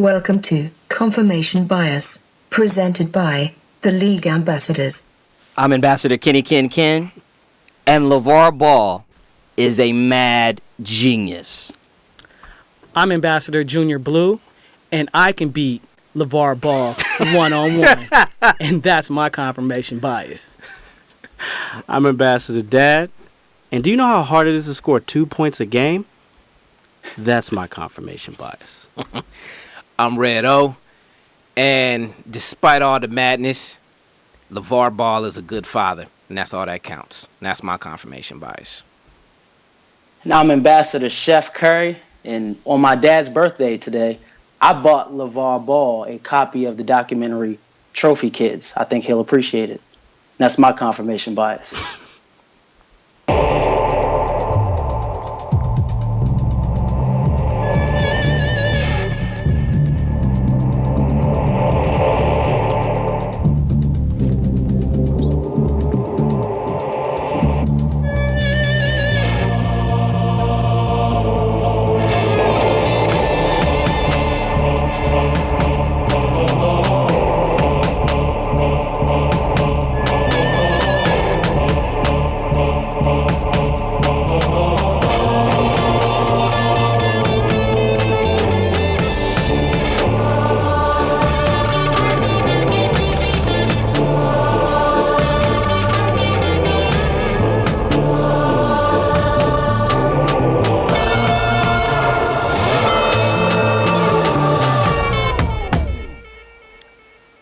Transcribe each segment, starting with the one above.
Welcome to Confirmation Bias, presented by the League Ambassadors. I'm Ambassador Kenny Ken, and Lavar Ball is a mad genius. I'm Ambassador Junior Blue, and I can beat Lavar Ball one-on-one, and that's my confirmation bias. I'm Ambassador Dad, and do you know how hard it is to score 2 points a game? That's my confirmation bias. I'm Red O, and despite all the madness, LeVar Ball is a good father, and that's all that counts. And that's my confirmation bias. And I'm Ambassador Chef Curry, and on my dad's birthday today, I bought LeVar Ball a copy of the documentary Trophy Kids. I think he'll appreciate it. And that's my confirmation bias.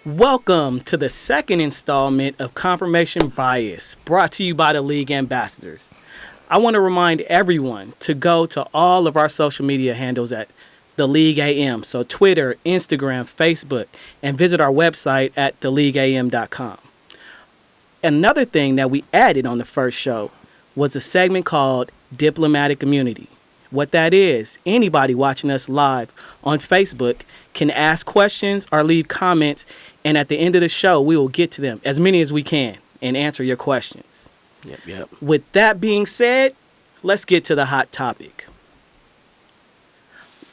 Welcome to the second installment of Confirmation Bias, brought to you by the League Ambassadors. I want to remind everyone to go to all of our social media handles at The League AM, so Twitter, Instagram, Facebook, and visit our website at theleagueam.com. Another thing that we added on the first show was a segment called Diplomatic Immunity. What that is, anybody watching us live on Facebook can ask questions or leave comments, and at the end of the show, we will get to them, as many as we can, and answer your questions. Yep. With that being said, let's get to the hot topic.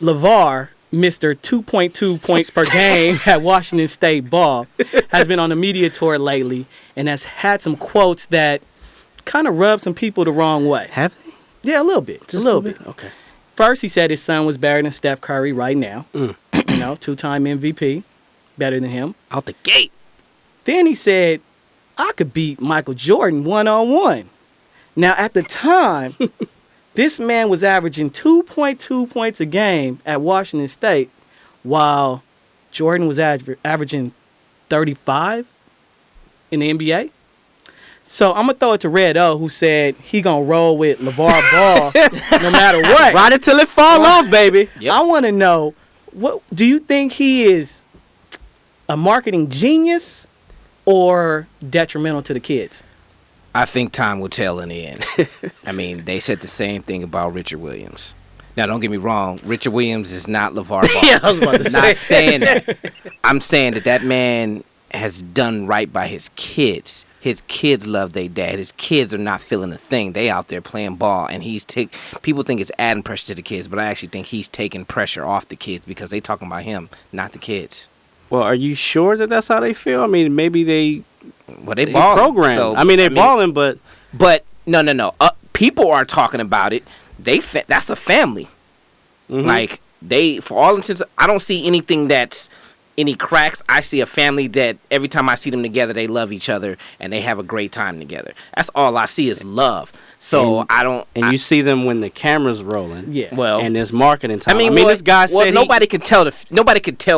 LeVar, Mr. 2.2 points per game at Washington State ball, has been on a media tour lately and has had some quotes that kind of rub some people the wrong way. Have they? Yeah, a little bit. Just a little bit. Okay. First, he said his son was better than Steph Curry right now. Two-time MVP. Better than him. Out the gate. Then he said, I could beat Michael Jordan one-on-one. Now, at the time, this man was averaging 2.2 points a game at Washington State, while Jordan was averaging 35 in the NBA. So I'm going to throw it to Red O, who said he going to roll with LeVar Ball no matter what. Ride it till it fall off, baby. Yep. I want to know, what do you think he is a marketing genius or detrimental to the kids? I think time will tell in the end. I mean, they said the same thing about Richard Williams. Now, don't get me wrong. Richard Williams is not LeVar Ball. Yeah, I was about to say. Not saying that. I'm saying that man has done right by his kids. His kids love their dad. His kids are not feeling a thing. They out there playing ball, and people think it's adding pressure to the kids, but I actually think he's taking pressure off the kids because they talking about him, not the kids. Well, are you sure that that's how they feel? I mean, maybe they balling. programmed. So, they're balling, but no. People are talking about it. That's a family. Mm-hmm. Like for all intents, I don't see anything that's any cracks. I see a family that every time I see them together, they love each other and they have a great time together. That's all I see is love. So you see them when the camera's rolling. Yeah. Well, and there's marketing time. This guy said nobody can tell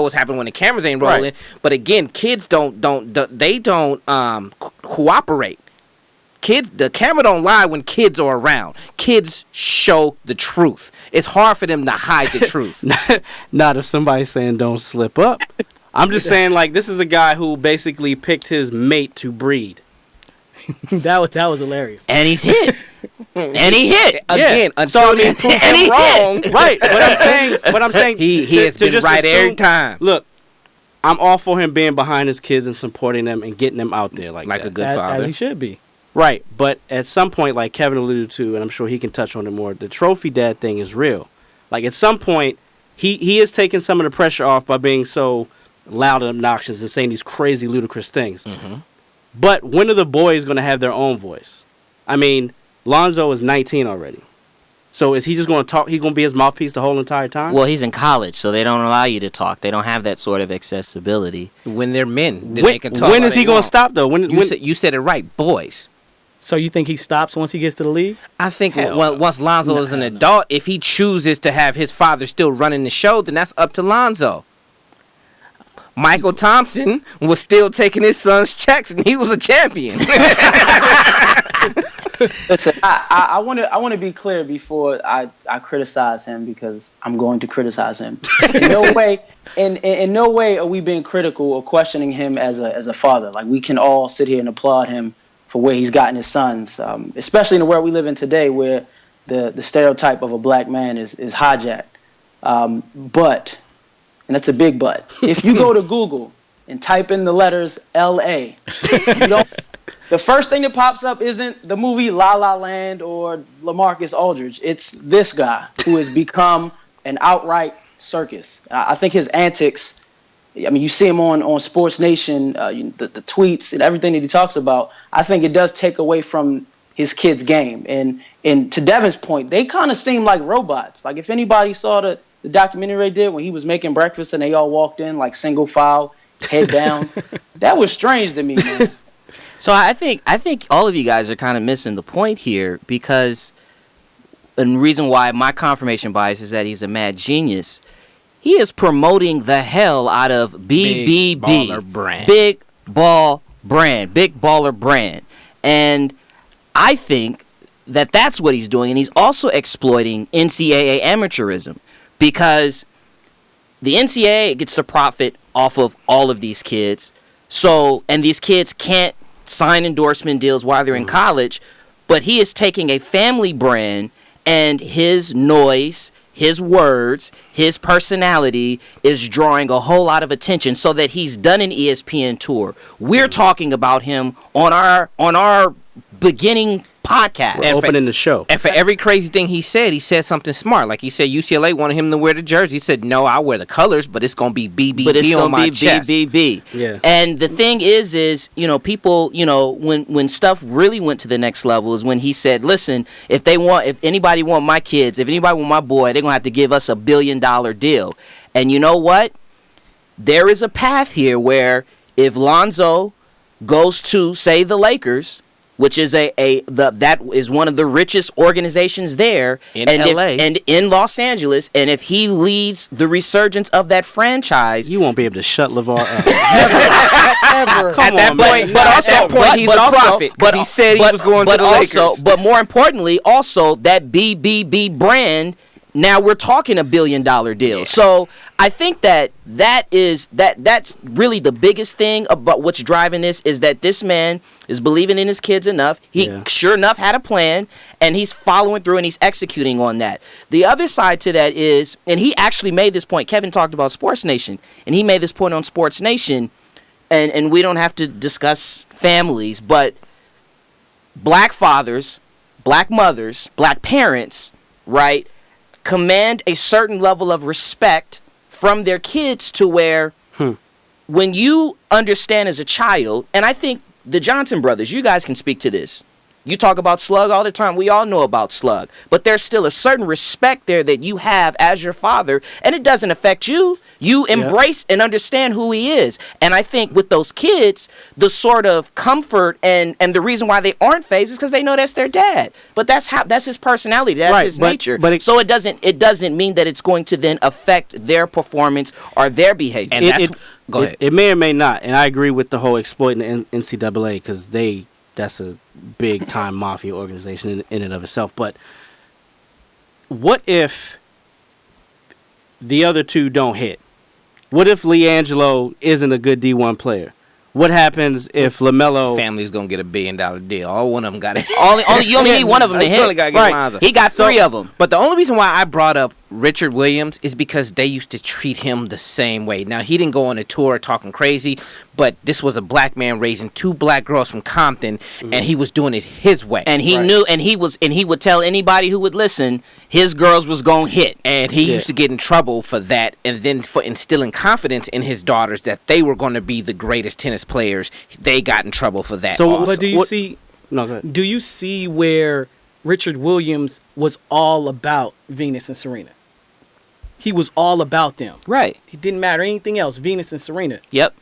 what's happening when the cameras ain't rolling. Right. But again, kids don't cooperate. The camera don't lie when kids are around. Kids show the truth. It's hard for them to hide the truth. Not if somebody's saying don't slip up. I'm just saying, like, this is a guy who basically picked his mate to breed. that was hilarious. And he's hit. And he hit again. Yeah. Until he's proven wrong. Right. But I'm saying he has been right every time. Look, I'm all for him being behind his kids and supporting them and getting them out there like that. A good father. As he should be. Right, but at some point, like Kevin alluded to, and I'm sure he can touch on it more, the trophy dad thing is real. Like, at some point, he is taking some of the pressure off by being so loud and obnoxious and saying these crazy, ludicrous things. But when are the boys going to have their own voice? I mean, Lonzo is 19 already. So is he just going to talk? He's going to be his mouthpiece the whole entire time? Well, he's in college, so they don't allow you to talk. They don't have that sort of accessibility. When they're men, then they can talk. When is he going to stop, though? You said it right, boys. So you think he stops once he gets to the league? I think once Lonzo is an adult, if he chooses to have his father still running the show, then that's up to Lonzo. Michael Thompson was still taking his son's checks, and he was a champion. Listen, I want to be clear before I criticize him, because I'm going to criticize him. In no way are we being critical or questioning him as a father. Like, we can all sit here and applaud him for where he's gotten his sons, especially in the world we live in today, where the stereotype of a black man is hijacked. But, and that's a big but, if you go to Google and type in the letters L.A., the first thing that pops up isn't the movie La La Land or LaMarcus Aldridge. It's this guy who has become an outright circus. I think his antics, I mean, you see him on Sports Nation, the tweets and everything that he talks about. I think it does take away from his kid's game. And to Devin's point, they kind of seem like robots. Like, if anybody saw the documentary they did when he was making breakfast and they all walked in like single file, head down, that was strange to me, man. So I think all of you guys are kind of missing the point here, because the reason why my confirmation bias is that he's a mad genius. He is promoting the hell out of BBB, Big Baller Brand. Big Ball Brand, Big Baller Brand. And I think that that's what he's doing. And he's also exploiting NCAA amateurism, because the NCAA gets the profit off of all of these kids. So, and these kids can't sign endorsement deals while they're in college, but he is taking a family brand, and his noise, his words, his personality is drawing a whole lot of attention, so that he's done an ESPN tour. We're talking about him on our beginning podcast. We're opening the show. And for every crazy thing he said something smart. Like, he said UCLA wanted him to wear the jersey. He said, no, I'll wear the colors, but it's going to be BBB on my chest. BBB. Yeah. And the thing is, people, when stuff really went to the next level is when he said, listen, if anybody want my kids, if anybody want my boy, they're going to have to give us $1 billion deal. And you know what? There is a path here where if Lonzo goes to, say, the Lakers, which is that is one of the richest organizations there in LA and in Los Angeles, and if he leads the resurgence of that franchise, you won't be able to shut Lavar up. Ever. Come at on, that man. point, he's a prophet, because he said he was going to the Lakers. But more importantly, also that BBB brand. Now we're talking $1 billion deal. Yeah. So I think that's really the biggest thing about what's driving this, is that this man is believing in his kids enough. He sure enough had a plan, and he's following through and he's executing on that. The other side to that is, and he actually made this point, Kevin talked about Sports Nation, and he made this point on Sports Nation, and we don't have to discuss families, but black fathers, black mothers, black parents, right, command a certain level of respect from their kids, to where when you understand as a child, and I think the Johnson brothers, you guys can speak to this. You talk about Slug all the time. We all know about Slug. But there's still a certain respect there that you have as your father, and it doesn't affect you. You embrace and understand who he is. And I think with those kids, the sort of comfort and the reason why they aren't fazed is because they know that's their dad. But that's his personality. That's his nature. So it doesn't mean that it's going to then affect their performance or their behavior. And go ahead. It may or may not. And I agree with the whole exploiting the NCAA, because that's a big time mafia organization in and of itself. But what if the other two don't hit? What if LiAngelo isn't a good D1 player? What happens if LaMelo... Family's going to get $1 billion deal. All one of them got it. You only need one of them to hit. He got 3 of them. But the only reason why I brought up Richard Williams is because they used to treat him the same way. Now, he didn't go on a tour talking crazy, but this was a black man raising 2 black girls from Compton, and he was doing it his way. And he knew, and he would tell anybody who would listen, his girls was gonna hit. And he used to get in trouble for that, and then for instilling confidence in his daughters that they were going to be the greatest tennis players. They got in trouble for that. So, also. but do you see? No, go ahead. Do you see where Richard Williams was all about Venus and Serena? He was all about them. Right. It didn't matter anything else. Venus and Serena. Yep.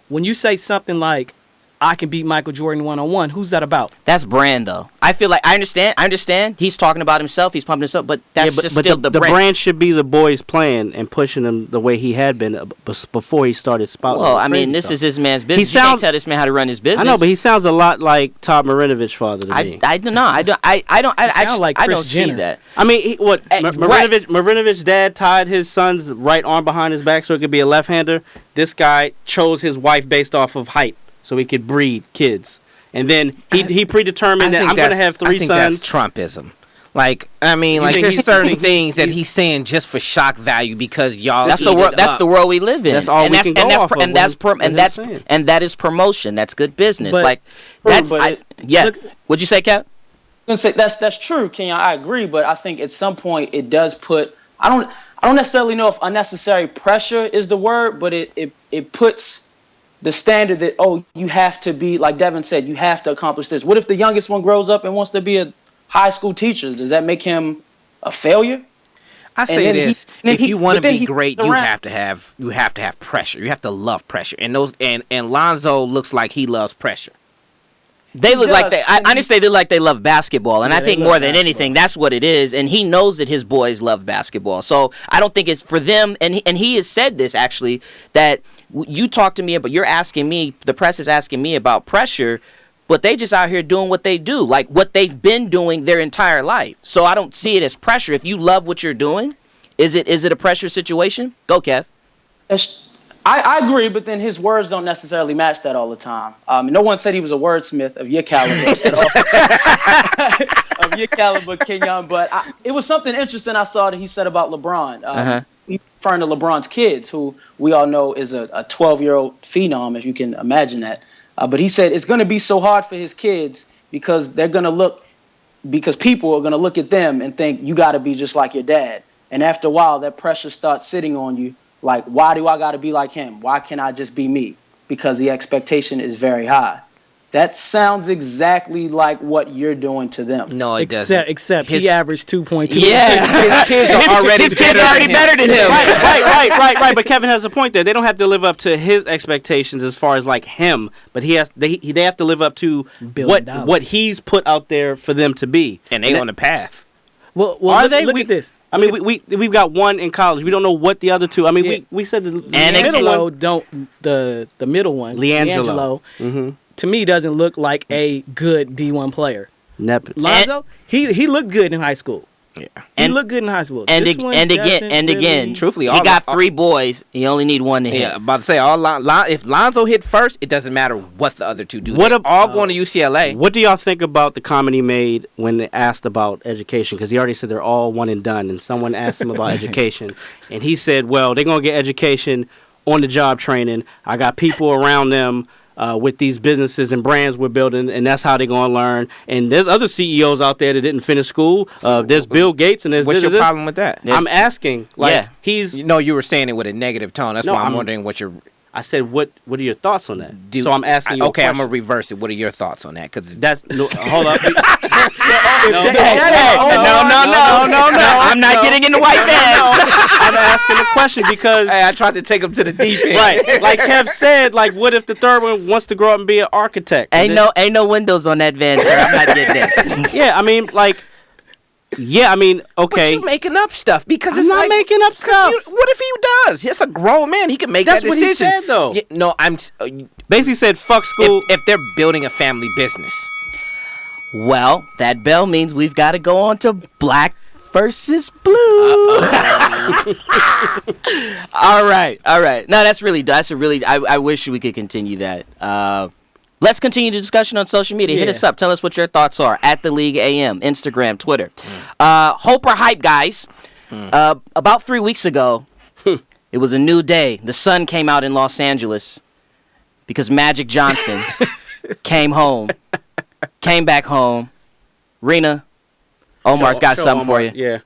When you say something like, I can beat Michael Jordan 1-on-1, who's that about? That's brand, though. I feel like I understand. He's talking about himself. He's pumping himself, but that's just still the brand. The brand should be the boys playing and pushing him the way he had been before he started spouting. Well, I mean, this is his man's business. You can't tell this man how to run his business. I know, but he sounds a lot like Todd Marinovich father to me. I don't know. I don't see that. I mean, Marinovich dad tied his son's right arm behind his back so it could be a left-hander. This guy chose his wife based off of height, so he could breed kids. And then he predetermined that I'm going to have 3 sons. I think sons. that's Trumpism. Like, I mean, like there's certain things that he's saying just for shock value because y'all. That's the world. That's the world we live in. That's all we can go off of. And that is promotion. That's good business. But, like that's what'd you say, Cap? I'm gonna say that's true, Kenyon. I agree, but I think at some point it does put. I don't necessarily know if unnecessary pressure is the word, but it puts the standard that, you have to be, like Devin said, you have to accomplish this. What if the youngest one grows up and wants to be a high school teacher? Does that make him a failure? I say this: if you want to be great, you have to have pressure. You have to love pressure, and Lonzo looks like he loves pressure. They look like they. I honestly, they look like they love basketball, and I think more than anything, that's what it is. And he knows that his boys love basketball, so I don't think it's for them. And he has said this actually, that you talk to me about. You're asking me. The press is asking me about pressure, but they just out here doing what they do, like what they've been doing their entire life. So I don't see it as pressure. If you love what you're doing, is it a pressure situation? Go, Kev. I agree, but then his words don't necessarily match that all the time. No one said he was a wordsmith of your caliber at all. Of your caliber, Kenyon. But it was something interesting I saw that he said about LeBron. He referring to LeBron's kids, who we all know is a 12-year-old phenom, if you can imagine that. But he said it's going to be so hard for his kids because people are going to look at them and think you got to be just like your dad. And after a while, that pressure starts sitting on you. Like, why do I got to be like him? Why can't I just be me? Because the expectation is very high. That sounds exactly like what you're doing to them. No, it doesn't. Except he averaged 2.2. Yeah, his kids are already better than him. Right. But Kevin has a point there. They don't have to live up to his expectations as far as like him, but they have to live up to what he's put out there for them to be. And they on the path. Well, are they? Look at this. I mean, we've got one in college. We don't know what the other two. I mean, we said the middle one. The middle one, LiAngelo. To me, doesn't look like a good D1 player. Lonzo, he looked good in high school. Yeah, he looked good in high school. And again, truthfully, he got 3 boys. He only need 1 to hit. Yeah, about to say if Lonzo hit first, it doesn't matter what the other 2 do. They're all going to UCLA. What do y'all think about the comment he made when they asked about education? Because he already said they're all one and done, and someone asked him about education, and he said, "Well, they're gonna get education on the job training. I got people around them." With these businesses and brands we're building, and that's how they're going to learn. And there's other CEOs out there that didn't finish school. There's Bill Gates, and there's what's your problem with that? I'm asking. He's. You were saying it with a negative tone. That's why I'm wondering what your. I said, what are your thoughts on that? So I'm asking you. Okay, I'm gonna reverse it. What are your thoughts on that? Because that's hold up. No. I'm not getting in the white van. I'm asking the question because I tried to take him to the deep end. Right, like Kev said, like what if the third one wants to grow up and be an architect? Ain't no windows on that van, sir. I'm not getting it. Yeah, I mean, okay. But you making up stuff because I'm not making up stuff. What if he does? He's a grown man. He can make that decision. That's what he said, though. Yeah, no, I'm basically said fuck school if they're building a family business. Well, that bell means we've got to go on to Black versus Blue. All right. No, that's a really. I wish we could continue that. Let's continue the discussion on social media. Hit us up. Tell us what your thoughts are at The League AM, Instagram, Twitter. Hope or hype, guys. About 3 weeks ago, it was a new day. The sun came out in Los Angeles because Magic Johnson came back home. Rena, Omar's got something for you. Yeah.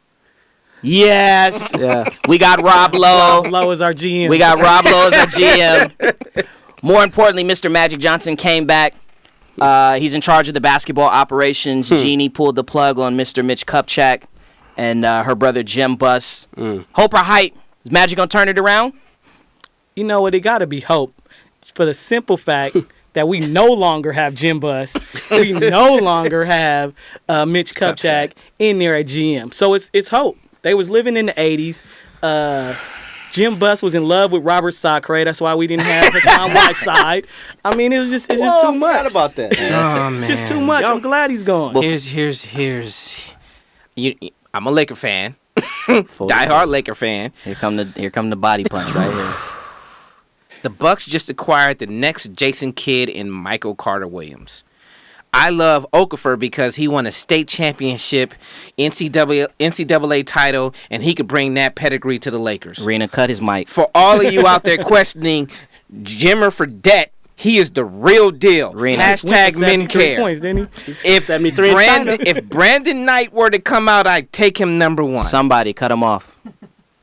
Yes. Yeah. We got Rob Lowe. Rob Lowe is our GM. We got Rob Lowe as our GM. More importantly, Mr. Magic Johnson came back. He's in charge of the basketball operations. Jeannie pulled the plug on Mr. Mitch Kupchak and her brother Jim Buss. Hope or hype? Is Magic going to turn it around? You know what? It got to be hope for the simple fact that we no longer have Jim Buss. We no longer have Mitch Kupchak in there at GM. So it's hope. They was living in the 80s. Jim Buss was in love with Robert Sacre. That's why we didn't have Hassan Whiteside. I mean, it's just too much. I forgot about that. Oh, man. It's just too much. I'm glad he's gone. Here's. I'm a Laker fan. Diehard Laker fan. Here come the body punch right here. The Bucks just acquired the next Jason Kidd and Michael Carter Williams. I love Okafor because he won a state championship, NCAA title, and he could bring that pedigree to the Lakers. Rena, cut his mic. For all of you out there questioning Jimmer for debt, he is the real deal. Rena. Hashtag men care. Points, didn't he? If Brandon Knight were to come out, I'd take him number one. Somebody cut him off.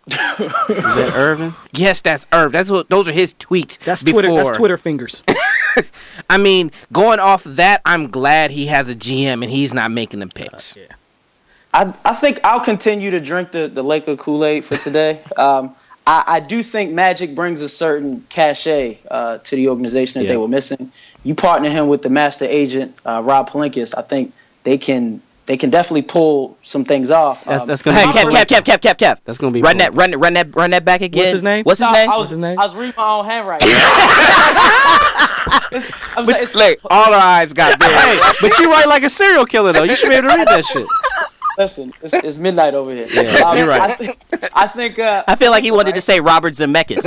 Is that Irvin? Yes, that's Irv. Those are his tweets. That's before. Twitter. That's Twitter fingers. I mean, going off of that, I'm glad he has a GM and he's not making the picks. Yeah. I think I'll continue to drink the Laker Kool-Aid for today. I do think Magic brings a certain cachet to the organization that they were missing. You partner him with the master agent, Rob Pelinka. I think they can definitely pull some things off. That's gonna be Cap. That's gonna be run that back again. What's his name? I was reading my own handwriting. All our eyes got big. Hey, but you write like a serial killer though. You should be able to read that shit. Listen, it's midnight over here. Yeah, you're right. I think. I feel like he wanted to say Robert Zemeckis.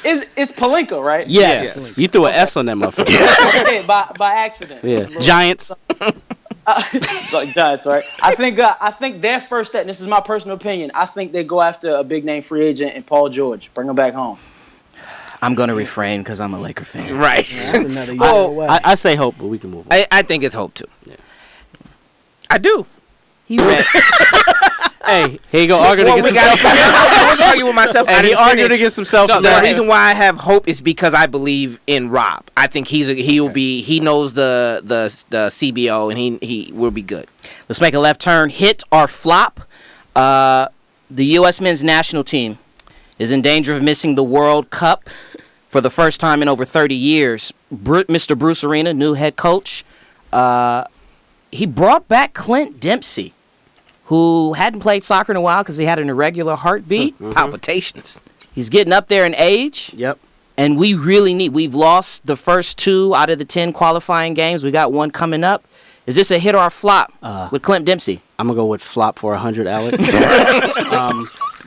It's Pelinka, right? Yes. You threw an S on that motherfucker. Okay, by accident. Yeah. Giants. Like Giants, right? I think their first step. This is my personal opinion. I think they go after a big name free agent and Paul George, bring him back home. I'm gonna refrain because I'm a Laker fan. Right. Yeah, that's another year away. I say hope, but we can move on. I think it's hope too. Yeah. I do. He read. Hey, here you go arguing against himself. I was arguing with myself. And he argued against himself. So the reason why I have hope is because I believe in Rob. I think he knows the CBO and he will be good. Let's make a left turn. Hit or flop. The U.S. men's national team is in danger of missing the World Cup for the first time in over 30 years. Mr. Bruce Arena, new head coach, he brought back Clint Dempsey, who hadn't played soccer in a while because he had an irregular heartbeat. Palpitations. He's getting up there in age. Yep. And we've lost the first 2 out of the 10 qualifying games. We got one coming up. Is this a hit or a flop with Clint Dempsey? I'm going to go with flop for 100, Alex.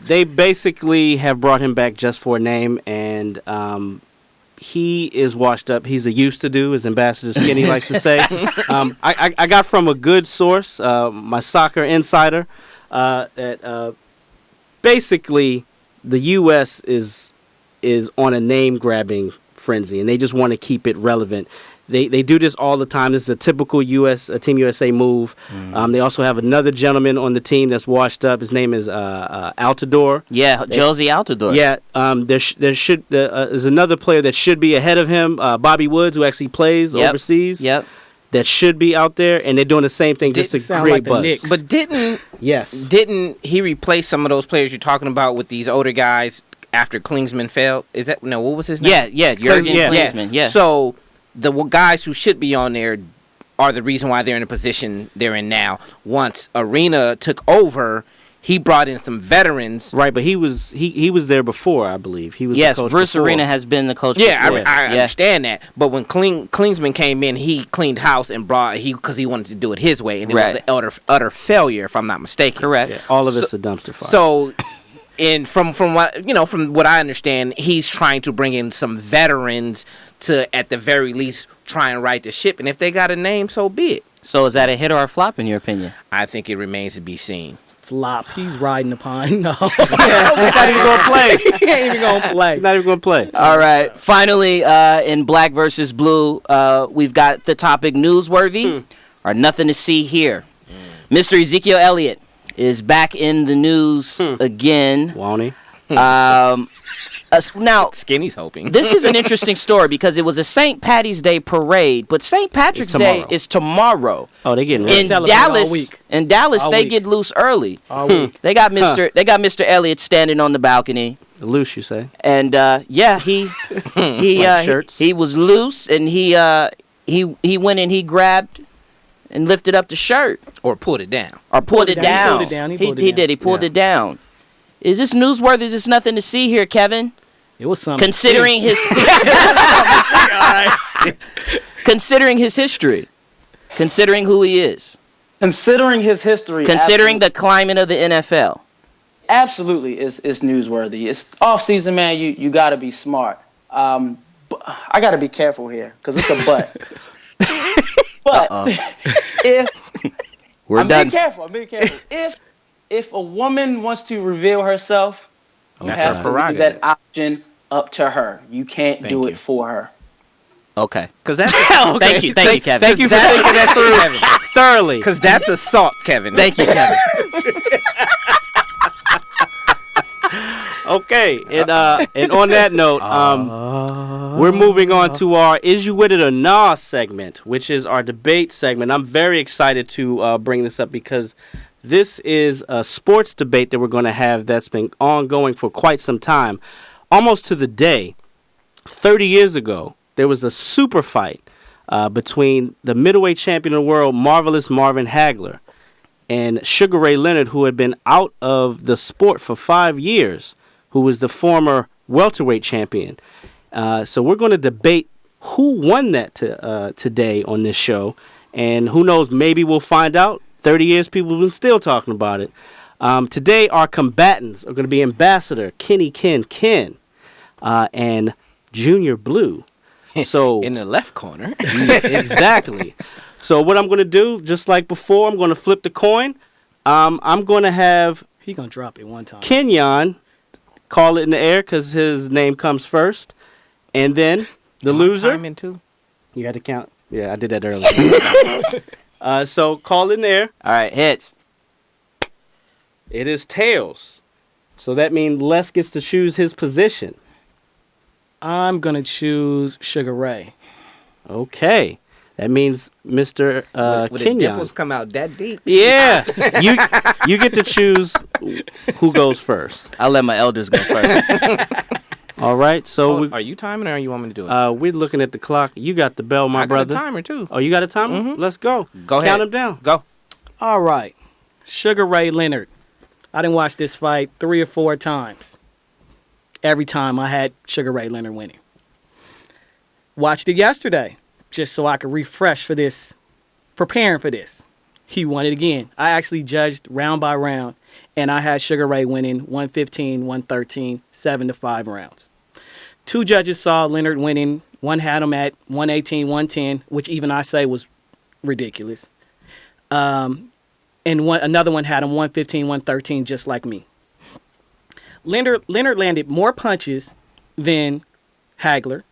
They basically have brought him back just for a name, and he is washed up. He's a used to do, as Ambassador Skinny likes to say. I got from a good source, my soccer insider, that basically the U.S. is on a name-grabbing frenzy, and they just want to keep it relevant. They do this all the time. This is a typical Team USA move. They also have another gentleman on the team that's washed up. His name is Altidore. Yeah, Josie Altidore. Yeah, there's another player that should be ahead of him, Bobby Woods, who actually plays overseas. Yep. That should be out there, and they're doing the same thing just to create like the buzz. Knicks. But didn't he replace some of those players you're talking about with these older guys after Klinsmann failed? What was his name? Yeah, Jurgen Klinsmann. Yeah. So the guys who should be on there are the reason why they're in the position they're in now. Once Arena took over, he brought in some veterans. Right, but he was there before, I believe. He was yes, the coach Bruce before. Arena has been the coach. Yeah, before. I understand that. But when Klinsmann came in, he cleaned house and because he wanted to do it his way, and it was an utter failure, if I'm not mistaken. Correct. Yeah, all of it's a dumpster fire. So, from what I understand, he's trying to bring in some veterans to, at the very least, try and right the ship. And if they got a name, so be it. So is that a hit or a flop in your opinion? I think it remains to be seen. flop. He's riding the pine. No. He's not even going to play. He ain't even going to play. He's not even going to play. All right. Finally, in Black versus Blue, we've got the topic newsworthy or nothing to see here. Mr. Ezekiel Elliott is back in the news again. Won't he? Now, Skinny's hoping. this is an interesting story because it was a St. Patty's Day parade, but St. Patrick's Day is tomorrow. Oh, they getting In ready. Dallas, All they week. get loose early. All week. They got Mr. Elliott standing on the balcony, Loose, you say? and he shirts? he was loose, and he went and he grabbed and lifted up the shirt Or pulled it down. or pulled it down. He pulled it down. He did. He pulled Yeah. it down. Is this newsworthy? Is this nothing to see here, Kevin? It was something. Considering his considering his history, considering who he is, Considering his history, considering the climate of the NFL. absolutely is newsworthy. It's off season, man. You got to be smart. But I got to be careful here because it's a but. But if We're done. I'm being careful. If a woman wants to reveal herself, you That's have her to leave prerogative. that option up to her. You can't do you. it for her. Okay. Because that's Thank you, Kevin. Thank you for thinking that through thoroughly. Because that's assault, Kevin. Thank you, Kevin. Okay, and on that note, we're moving on to our Is You With It or Nah segment, which is our debate segment. I'm very excited to bring this up because this is a sports debate that we're going to have that's been ongoing for quite some time. Almost to the day, 30 years ago, there was a super fight between the middleweight champion of the world, Marvelous Marvin Hagler, and Sugar Ray Leonard, who had been out of the sport for 5 years, who was the former welterweight champion. So we're going to debate who won that today on this show. And who knows, maybe we'll find out. 30 years, people have been still talking about it. Today, our combatants are going to be Ambassador Kenny Ken and Junior Blue. So In the left corner. exactly. So what I'm going to do, just like before, I'm going to flip the coin. I'm going to have He gonna drop it one time. Kenyon call it in the air because his name comes first. And then the loser. Timing too. You had to count. Yeah, I did that earlier. So call it in the air. All right, hits. It is tails. So that means Les gets to choose his position. I'm gonna choose Sugar Ray. Okay. That means Mr. Would the Kenyon. dimples come out that deep? Yeah. you get to choose who goes first. I'll let my elders go first. All right. So Are you timing or you want me to do it? we're looking at the clock. You got the bell, my I got brother. a timer too. Oh, you got a timer? Mhm. Let's go. Go ahead. Count them down. Go. All right, Sugar Ray Leonard. I didn't watch this fight 3 or 4 times. Every time I had Sugar Ray Leonard winning. Watched it yesterday just so I could refresh for this, preparing for this. He won it again. I actually judged round by round, and I had Sugar Ray winning 115, 113, 7-5 rounds. 2 judges saw Leonard winning. One had him at 118, 110, which even I say was ridiculous. And another one had him 115, 113, just like me. Leonard landed more punches than Hagler.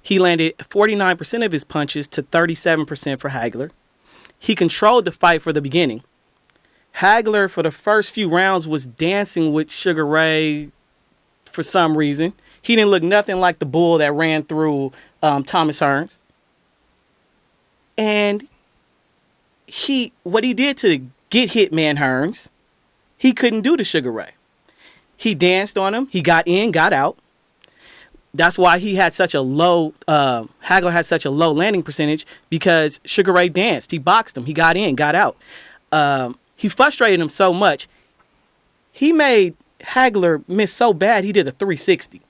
He landed 49% of his punches to 37% for Hagler. He controlled the fight for the beginning. Hagler, for the first few rounds, was dancing with Sugar Ray for some reason. He didn't look nothing like the bull that ran through Thomas Hearns. And what he did to get Hitman Hearns, he couldn't do to Sugar Ray. He danced on him. He got in, got out. That's why he had such a low, Hagler had such a low landing percentage, because Sugar Ray danced. He boxed him. He got in, got out. He frustrated him so much. He made Hagler miss so bad, he did a 360.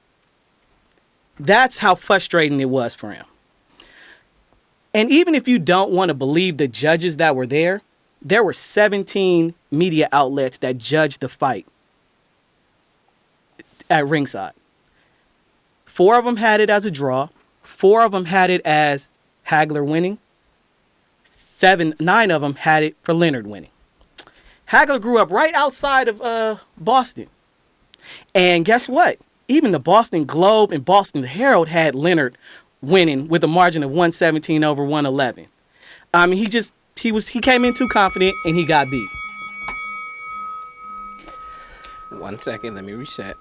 That's how frustrating it was for him. And even if you don't want to believe the judges that were there were 17 media outlets that judged the fight at ringside. 4 of them had it as a draw. 4 of them had it as Hagler winning. 9 of them had it for Leonard winning. Hagler grew up right outside of Boston. And guess what? Even the Boston Globe and Boston Herald had Leonard winning with a margin of 117 over 111. I mean, he came in too confident and he got beat. 1 second, let me reset.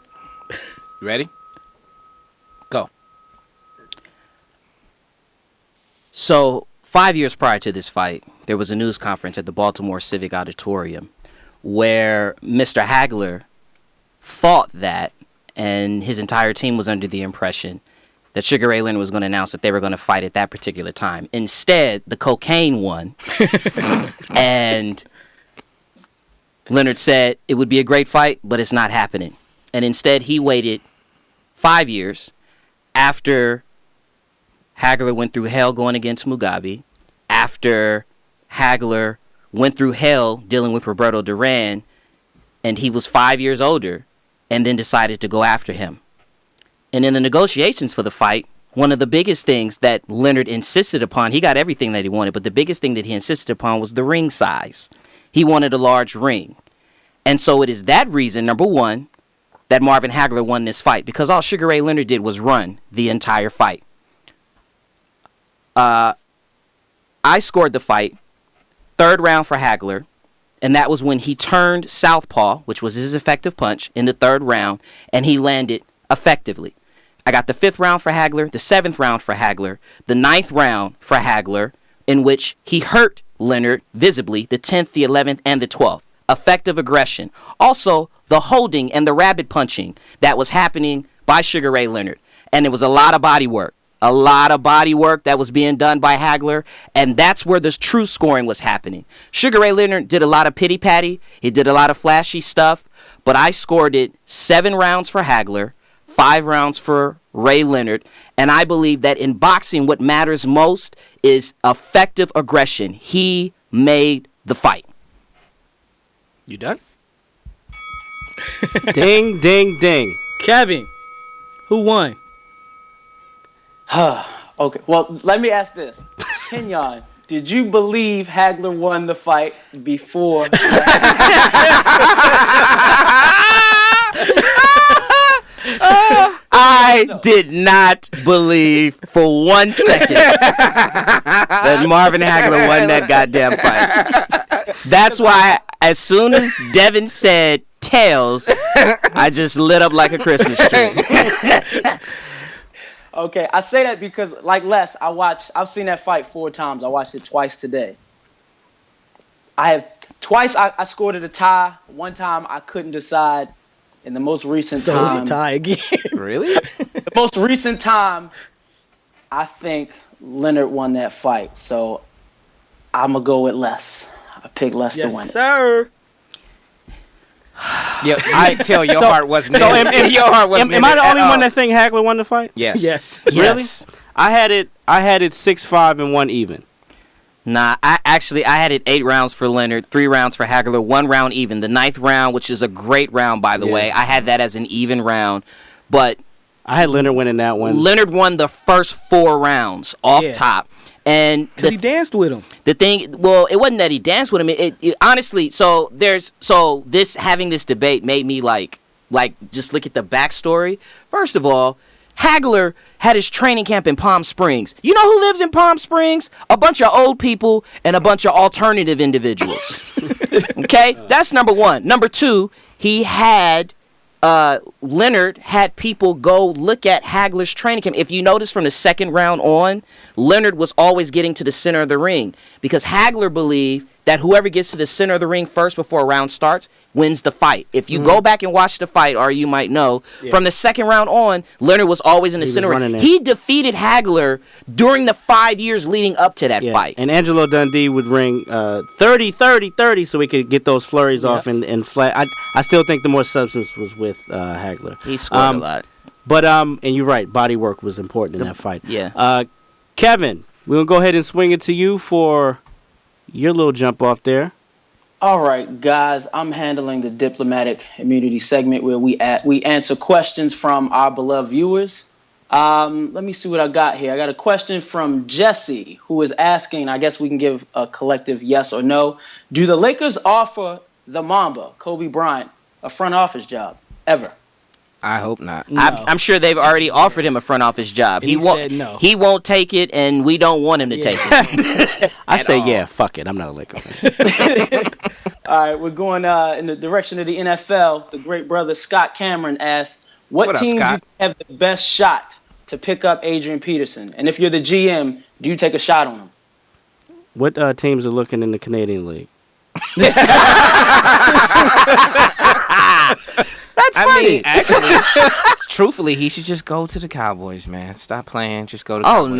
You ready? Go. So 5 years prior to this fight, there was a news conference at the Baltimore Civic Auditorium where Mr. Hagler thought that, and his entire team was under the impression that Sugar Ray Leonard was going to announce that they were going to fight at that particular time. Instead, the cocaine won, and Leonard said it would be a great fight, but it's not happening. And instead, he waited 5 years after Hagler went through hell going against Mugabe, after Hagler went through hell dealing with Roberto Duran, and he was 5 years older, and then decided to go after him. And in the negotiations for the fight, one of the biggest things that Leonard insisted upon, he got everything that he wanted, but the biggest thing that he insisted upon was the ring size. He wanted a large ring. And so it is that reason, number one, that Marvin Hagler won this fight, because all Sugar Ray Leonard did was run the entire fight. I scored the fight, third round for Hagler, and that was when he turned southpaw, which was his effective punch, in the third round, and he landed effectively. I got the fifth round for Hagler, the seventh round for Hagler, the ninth round for Hagler, in which he hurt Leonard visibly, the 10th, the 11th, and the 12th. Effective aggression. Also, the holding and the rabbit punching that was happening by Sugar Ray Leonard. And it was a lot of body work. A lot of body work that was being done by Hagler, and that's where the true scoring was happening. Sugar Ray Leonard did a lot of pity-patty. He did a lot of flashy stuff, but I scored it 7 rounds for Hagler, 5 rounds for Ray Leonard, and I believe that in boxing what matters most is effective aggression. He made the fight. You done? Ding, ding, ding. Kevin, who won? Okay, well, let me ask this. Kenyon, did you believe Hagler won the fight before? I did not believe for 1 second that Marvin Hagler won that goddamn fight. That's why as soon as Devin said tails, I just lit up like a Christmas tree. Okay, I say that because, like Les, I've seen that fight 4 times. I watched it twice today. I scored it a tie. One time I couldn't decide. In the most recent So time. it was a tie again. Really? The most recent time, I think Leonard won that fight. So I'm going to go with Les. I picked Les to win Yes, it. sir. Yeah, I tell your heart wasn't So in it. Your heart wasn't am in I it the at only all. one that think Hagler won the fight? Yes. Yes. Yes. I had it 6-5 and 1 even. Nah, I had it 8 rounds for Leonard, 3 rounds for Hagler, 1 round even. The 9th round, which is a great round, by the way, I had that as an even round. But I had Leonard winning that one. Leonard won the first 4 rounds off top. And Because he danced with him. the thing, well, it wasn't that he danced with him. It honestly, having this debate made me like just look at the backstory. First of all, Hagler had his training camp in Palm Springs. You know who lives in Palm Springs? A bunch of old people and a bunch of alternative individuals. Okay? That's number one. Number two, he had Leonard had people go look at Hagler's training camp. If you notice from the second round on, Leonard was always getting to the center of the ring because Hagler believed that whoever gets to the center of the ring first before a round starts wins the fight. If you go back and watch the fight, or you might know, from the second round on, Leonard was always in the center. He defeated Hagler during the 5 years leading up to that fight. And Angelo Dundee would ring 30, 30, 30 so we could get those flurries off and flat. I still think the more substance was with Hagler. He scored a lot. But, and you're right, body work was important in that fight. Yeah. Kevin, we're going to go ahead and swing it to you for your little jump off there. All right, guys, I'm handling the diplomatic immunity segment where we answer questions from our beloved viewers. Let me see what I got here. I got a question from Jesse, who is asking, I guess we can give a collective yes or no. Do the Lakers offer the Mamba, Kobe Bryant, a front office job ever? I hope not. No. I'm sure they've already offered him a front office job. He said no. He won't take it, and we don't want him to take it. I say, yeah, fuck it. I'm not a Laker fan. All right, we're going in the direction of the NFL. The great brother Scott Cameron asked, what up, team do you Scott? have the best shot to pick up Adrian Peterson? And if you're the GM, do you take a shot on him? What teams are looking in the Canadian League? That's funny. I mean, actually, truthfully, he should just go to the Cowboys, man. Stop playing. Just go to the Oh Cowboys.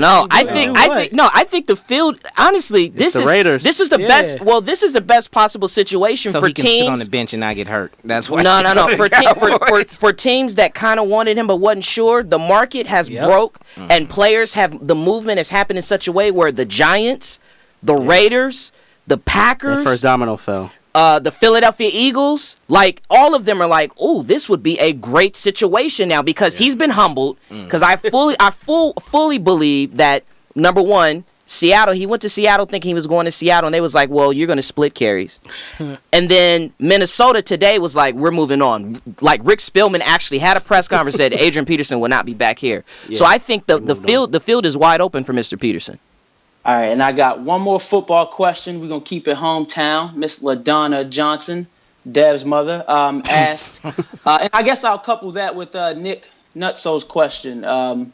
no! I think the field. Honestly, this the is Raiders. This is the best. Well, this is the best possible situation So for he can teams. sit on the bench and not get hurt. That's why. No. For For teams that kind of wanted him but wasn't sure, the market has broke, and players the movement has happened in such a way where the Giants, the Raiders, the Packers, That first domino fell. the Philadelphia Eagles, like all of them are like, oh, this would be a great situation now because he's been humbled. Because I fully believe that number one, Seattle, he went to Seattle thinking he was going to Seattle, and they was like, well, you're going to split carries. And then Minnesota today was like, we're moving on. Like Rick Spielman actually had a press conference said Adrian Peterson will not be back here. So I think the field is wide open for Mr. Peterson. All right, and I got one more football question. We're going to keep it hometown. Miss LaDonna Johnson, Dev's mother, asked, and I guess I'll couple that with Nick Nutso's question.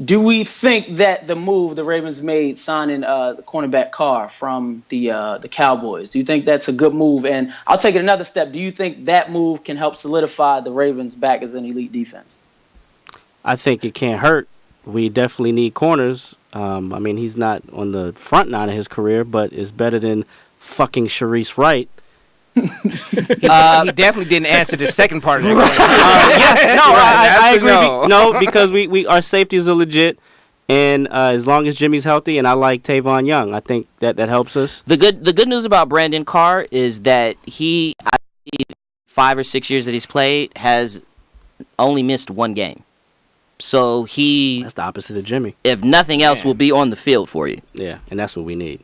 Do we think that the move the Ravens made signing the cornerback Carr from the Cowboys, do you think that's a good move? And I'll take it another step. Do you think that move can help solidify the Ravens back as an elite defense? I think it can't hurt. We definitely need corners. I mean, he's not on the front nine of his career, but it's better than fucking Sharice Wright. He definitely didn't answer the second part of that question. I agree. No, because we our safeties are legit, and as long as Jimmy's healthy, and I like Tavon Young, I think that helps us. The good news about Brandon Carr is that he, I believe, 5 or 6 years that he's played, has only missed one game. So That's the opposite of Jimmy. if nothing else, will be on the field for you. Yeah, and that's what we need.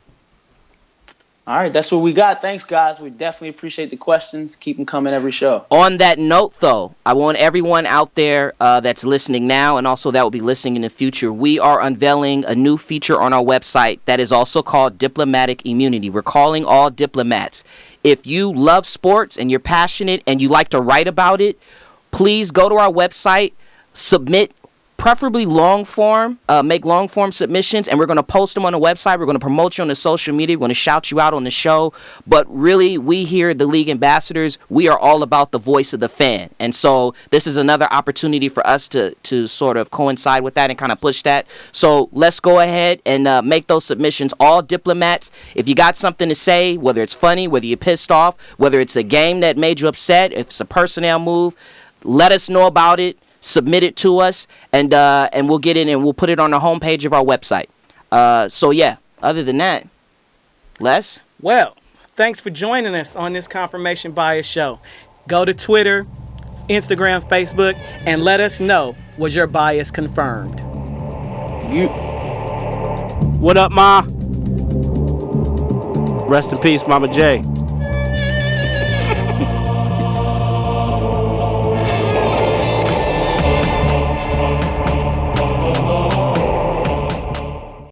All right, that's what we got. Thanks, guys. We definitely appreciate the questions. Keep them coming every show. On that note, though, I want everyone out there that's listening now and also that will be listening in the future, we are unveiling a new feature on our website that is also called Diplomatic Immunity. We're calling all diplomats. If you love sports and you're passionate and you like to write about it, please go to our website, submit preferably long form, make long form submissions, and we're going to post them on the website. We're going to promote you on the social media. We're going to shout you out on the show. But really, we here at the League Ambassadors, we are all about the voice of the fan. And so this is another opportunity for us to sort of coincide with that and kind of push that. So let's go ahead and make those submissions. All diplomats, if you got something to say, whether it's funny, whether you're pissed off, whether it's a game that made you upset, if it's a personnel move, let us know about it. Submit it to us, and we'll get it and we'll put it on the homepage of our website. So yeah, other than that, Les? Well, thanks for joining us on this Confirmation Bias show. Go to Twitter, Instagram, Facebook, and let us know, was your bias confirmed? What up, Ma? Rest in peace, Mama J.